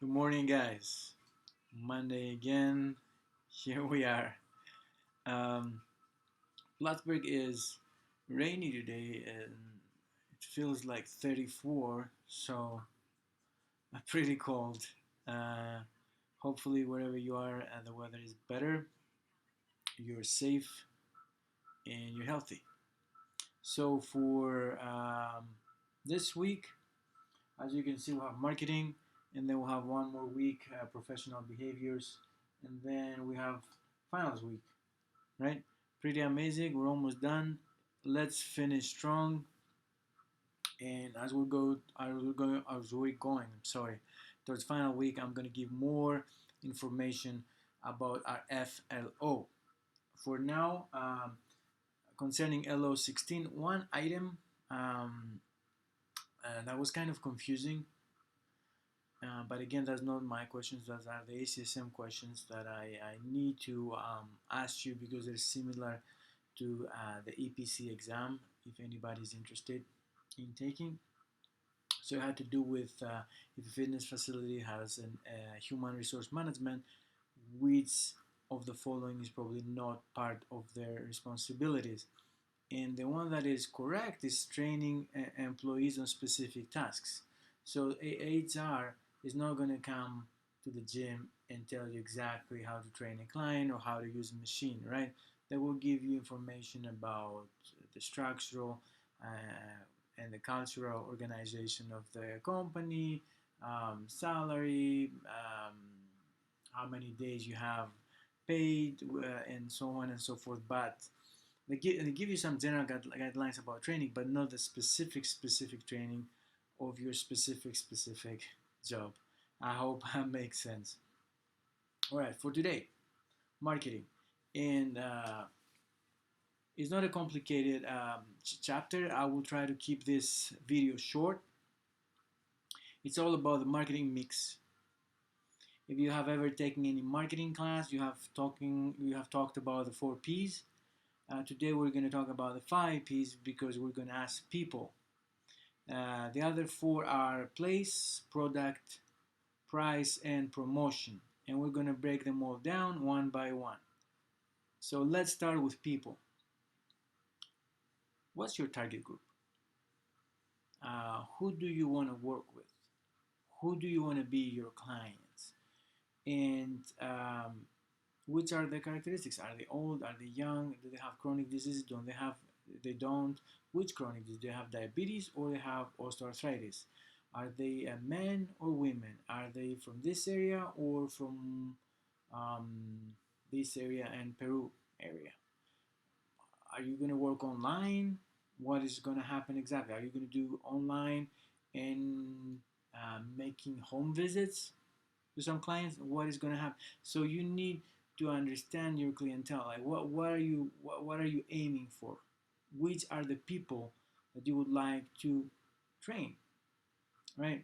Good morning, guys. Monday again. Here we are. Um, Plattsburgh is rainy today and it feels like 34, so pretty cold. Uh, Hopefully, wherever you are, the weather is better, you're safe, and you're healthy. So, for this week, as you can see, we'll have marketing, and then we'll have one more week, professional behaviors, and then we have finals week. Right? Pretty amazing. We're almost done. Let's finish strong. And as we're going, towards final week, I'm gonna give more information about our FLO. For now, concerning LO16, one item that was kind of confusing. But again, that's not my questions. Those are the ACSM questions that I need to ask you because they're similar to the EPC exam if anybody's interested in taking. So it had to do with if a fitness facility has a human resource management, which of the following is probably not part of their responsibilities. And the one that is correct is training employees on specific tasks. So HR is not going to come to the gym and tell you exactly how to train a client or how to use a machine, right? They will give you information about the structural and the cultural organization of the company, salary, how many days you have paid, and so on and so forth. But they give you some general guidelines about training, but not the specific training of your specific job. I hope that makes sense. All right, for today, marketing, and it's not a complicated chapter. I will try to keep this video short. It's all about the marketing mix. If you have ever taken any marketing class, you have talked about the 4 P's. Today we're going to talk about the 5 P's because we're going to ask people. The other 4 are place, product, price, and promotion. And we're going to break them all down one by one. So let's start with people. What's your target group? Who do you want to work with? Who do you want to be your clients? And which are the characteristics? Are they old? Are they young? Do they have chronic diseases? They don't. Which chronic disease? Do they have diabetes or they have osteoarthritis? Are they men or women? Are they from this area or from this area and Peru area? Are you going to work online? What is going to happen exactly? Are you going to do online and making home visits to some clients? What is going to happen? So you need to understand your clientele. Like what are you aiming for? Which are the people that you would like to train, right?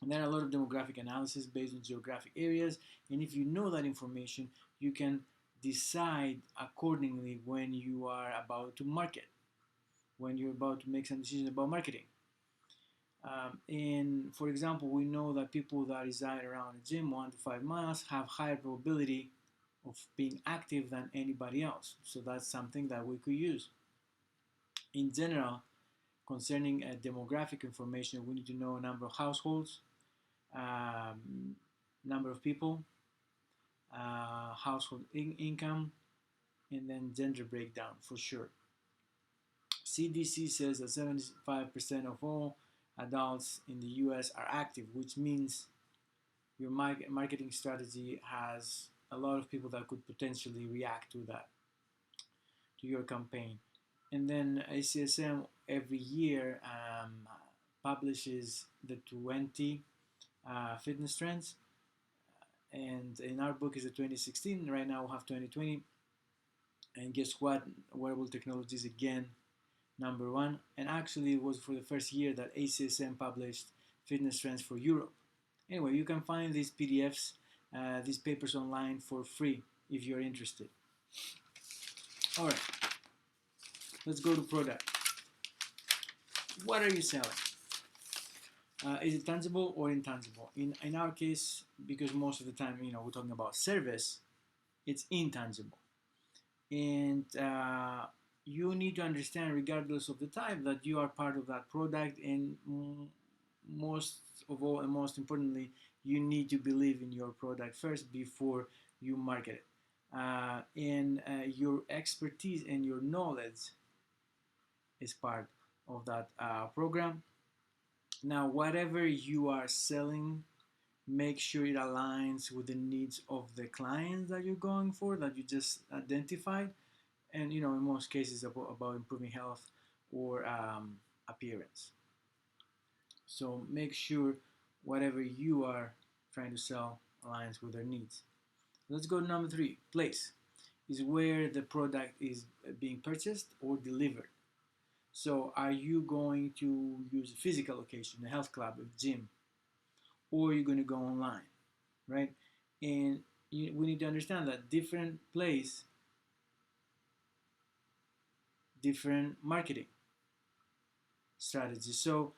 And there are a lot of demographic analysis based on geographic areas, and if you know that information, you can decide accordingly when you are about to market, when you're about to make some decisions about marketing. And for example, we know that people that reside around a gym 1 to 5 miles have higher probability of being active than anybody else. So that's something that we could use. In general, concerning demographic information, we need to know a number of households, number of people, household income, and then gender breakdown for sure. CDC says that 75% of all adults in the US are active, which means your marketing strategy has a lot of people that could potentially react to that, to your campaign. And then ACSM every year publishes the 20 fitness trends, and in our book is the 2016. Right now we have 2020, and guess what? Wearable technologies again number 1, and actually it was for the first year that ACSM published fitness trends for Europe. Anyway, you can find these PDFs, these papers online for free if you're interested. All right, let's go to product. What are you selling? Is it tangible or intangible? In our case, because most of the time, we're talking about service, it's intangible. And you need to understand, regardless of the type, that you are part of that product. And most of all, and most importantly, you need to believe in your product first before you market it. And your expertise and your knowledge is part of that program. Now, whatever you are selling, make sure it aligns with the needs of the clients that you're going for, that you just identified. And in most cases, about improving health or appearance. So make sure whatever you are trying to sell aligns with their needs. Let's go to number 3. Place is where the product is being purchased or delivered. So are you going to use a physical location, a health club, a gym, or are you going to go online, right? And we need to understand that different place, different marketing strategy. So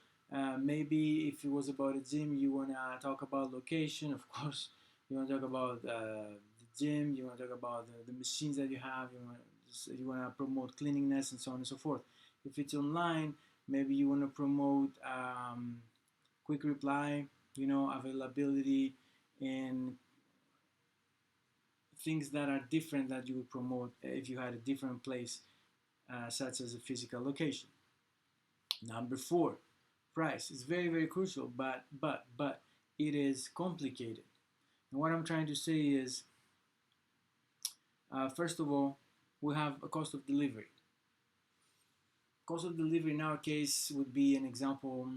maybe if it was about a gym, you want to talk about location, of course. You want to talk about the gym. You want to talk about the machines that you have. You want to promote cleanliness and so on and so forth. If it's online, maybe you want to promote quick reply, availability, and things that are different that you would promote if you had a different place, such as a physical location. Number 4, price is very, very crucial, but it is complicated. And what I'm trying to say is, first of all, we have a cost of delivery. Cost of delivery in our case would be an example.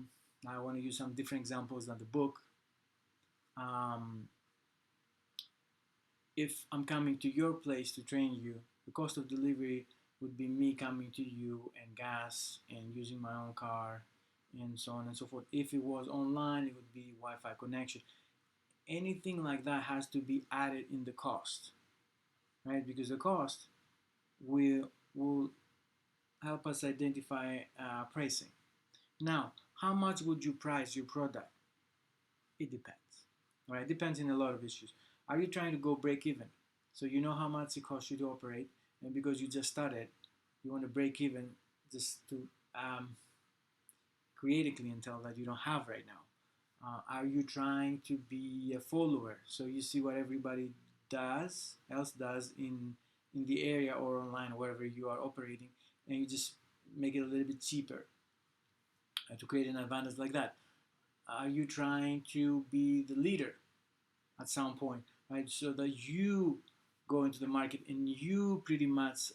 I want to use some different examples than the book. If I'm coming to your place to train you, the cost of delivery would be me coming to you and gas and using my own car and so on and so forth. If it was online, it would be Wi-Fi connection. Anything like that has to be added in the cost, right? Because the cost will help us identify pricing. Now, how much would you price your product? It depends. All right, it depends in a lot of issues. Are you trying to go break even? So you know how much it costs you to operate, and because you just started, you want to break even just to create a clientele that you don't have right now. Are you trying to be a follower? So you see what everybody else does in the area or online or wherever you are operating, and you just make it a little bit cheaper to create an advantage like that. Are you trying to be the leader at some point, right? So that you go into the market and you pretty much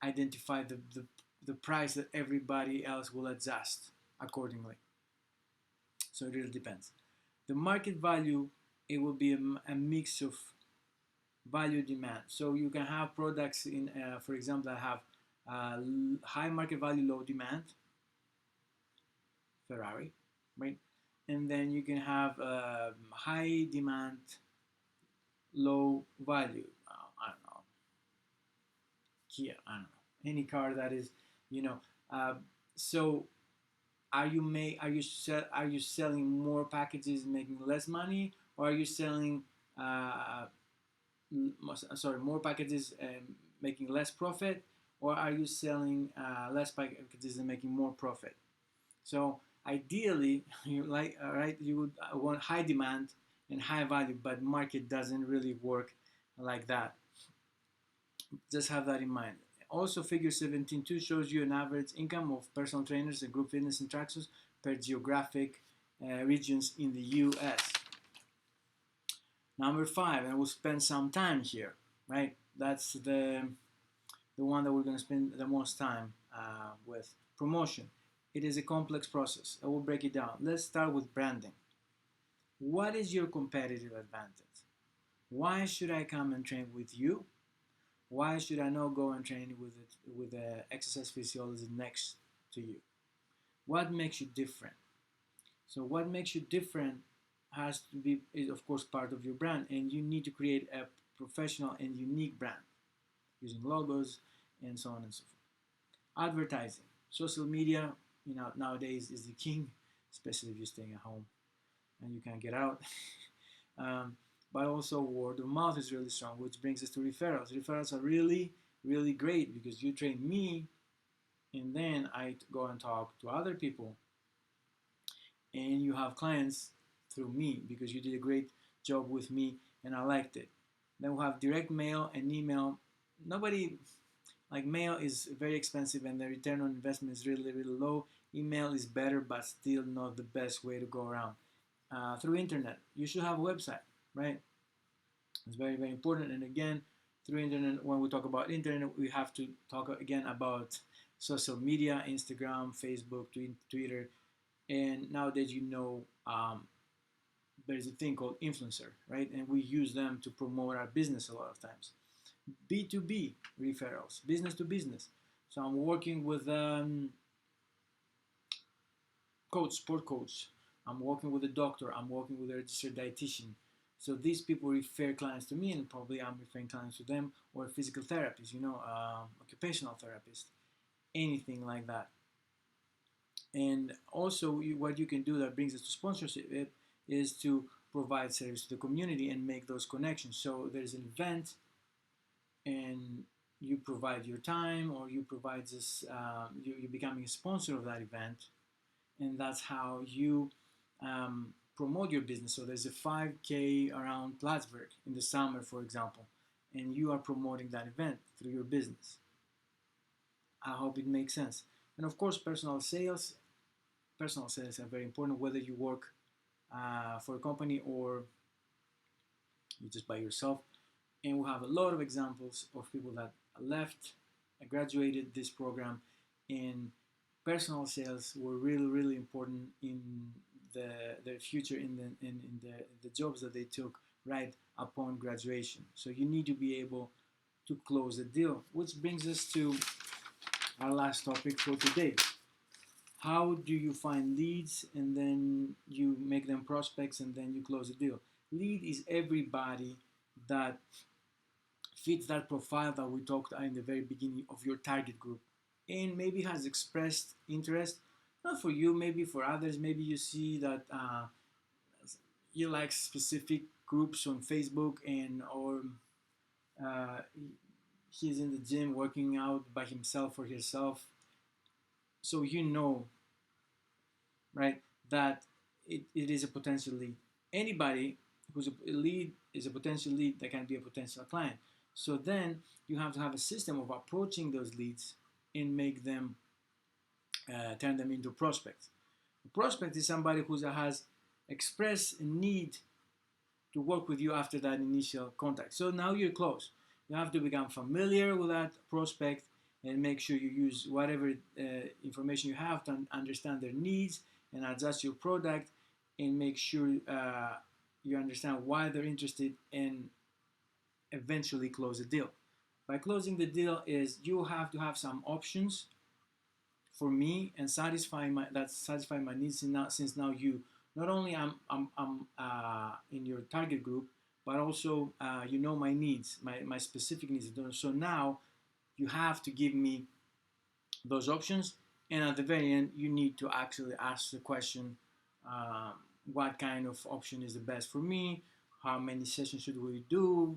identify the price that everybody else will adjust accordingly. So it really depends. The market value, it will be a mix of value demand. So you can have products in, for example, that have high market value, low demand, Ferrari, right? And then you can have high demand, low value. I don't know, Kia. I don't know, any car that is, you know. So are you selling more packages, making less money, or are you selling more packages and making less profit, or are you selling less packages and making more profit? So ideally, you would want high demand and high value, but market doesn't really work like that. Just have that in mind. Also, figure 17.2 shows you an average income of personal trainers and group fitness instructors per geographic regions in the US. Number 5, and we'll spend some time here, right? That's the one that we're going to spend the most time with. Promotion. It is a complex process. I will break it down. Let's start with branding. What is your competitive advantage? Why should I come and train with you? Why should I not go and train with an exercise physiologist next to you? What makes you different? So what makes you different is of course part of your brand, and you need to create a professional and unique brand using logos and so on and so forth. Advertising. Social media, nowadays is the king. especially if you're staying at home and you can't get out. um, but also word of mouth is really strong, which brings us to referrals. Referrals are really, really great because you train me, and then I go and talk to other people, and you have clients through me because you did a great job with me and I liked it. Then we have direct mail and email. Nobody, like, mail is very expensive and the return on investment is really, really low. Email is better, but still not the best way to go around. Through internet, you should have a website, right? It's very, very important. And again, through internet, when we talk about internet, we have to talk again about social media: Instagram, Facebook, Twitter. And nowadays, there's a thing called influencer, right? And we use them to promote our business a lot of times. B2B referrals, business to business. So I'm working with coach, sport coach. I'm working with a doctor. I'm working with a registered dietitian. So these people refer clients to me, and probably I'm referring clients to them, or a physical therapist, occupational therapist, anything like that. And also, what you can do that brings us to sponsorship is to provide service to the community and make those connections. So there's an event, and you provide your time, or you provide this, you're becoming a sponsor of that event, and that's how you promote your business. So there's a 5K around Plattsburgh in the summer, for example, and you are promoting that event through your business. I hope it makes sense. And of course, personal sales. Personal sales are very important, whether you work for a company or you just by yourself. And we have a lot of examples of people that left, graduated this program, and personal sales were really, really important in their future, in the jobs that they took right upon graduation. So you need to be able to close a deal, which brings us to our last topic for today. How do you find leads, and then you make them prospects, and then you close a deal? Lead is everybody that fits that profile that we talked in the very beginning of your target group, and maybe has expressed interest, not for you, maybe for others. Maybe you see that you like specific groups on Facebook, and or uh, he's in the gym working out by himself or herself. So right, that it is a potential lead. Anybody who's a lead is a potential lead that can be a potential client. So then you have to have a system of approaching those leads and make them turn them into prospects. A prospect is somebody who has expressed a need to work with you after that initial contact. So now you're close. You have to become familiar with that prospect and make sure you use whatever information you have to understand their needs and adjust your product, and make sure you understand why they're interested, and eventually close the deal. By closing the deal is you have to have some options for me and satisfy my needs. Since now you not only I'm in your target group, but also my needs, my specific needs. So now you have to give me those options, and at the very end you need to actually ask the question, what kind of option is the best for me, how many sessions should we do,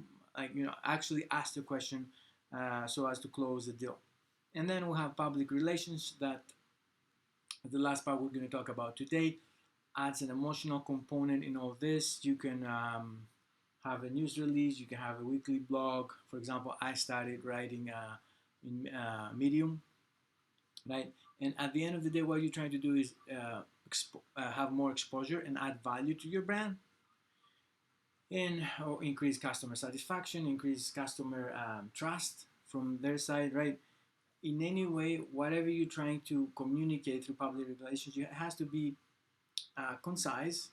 actually ask the question, so as to close the deal. And then we'll have public relations, that the last part we're going to talk about today. Adds an emotional component in all this. You can have a news release, you can have a weekly blog. For example, I started writing in Medium, right? And at the end of the day, what you're trying to do is have more exposure and add value to your brand, and increase customer satisfaction, increase customer trust from their side, right? In any way, whatever you're trying to communicate through public relations, it has to be concise.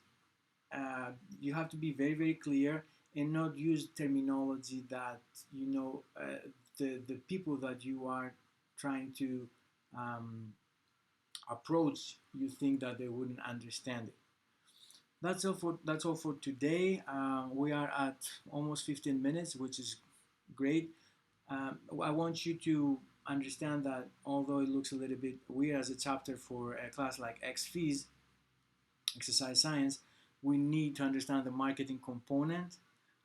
You have to be very, very clear, and not use terminology that the people that you are trying to approach, you think that they wouldn't understand it. That's all for today. We are at almost 15 minutes, which is great. I want you to understand that although it looks a little bit weird as a chapter for a class like X fees, exercise science, we need to understand the marketing component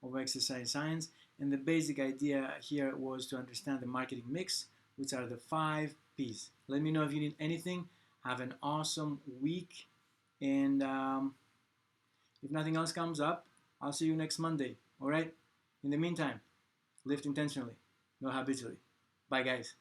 of exercise science. And the basic idea here was to understand the marketing mix, which are the 5 P's. Let me know if you need anything. Have an awesome week. And if nothing else comes up, I'll see you next Monday. All right? In the meantime, lift intentionally, not habitually. Bye, guys.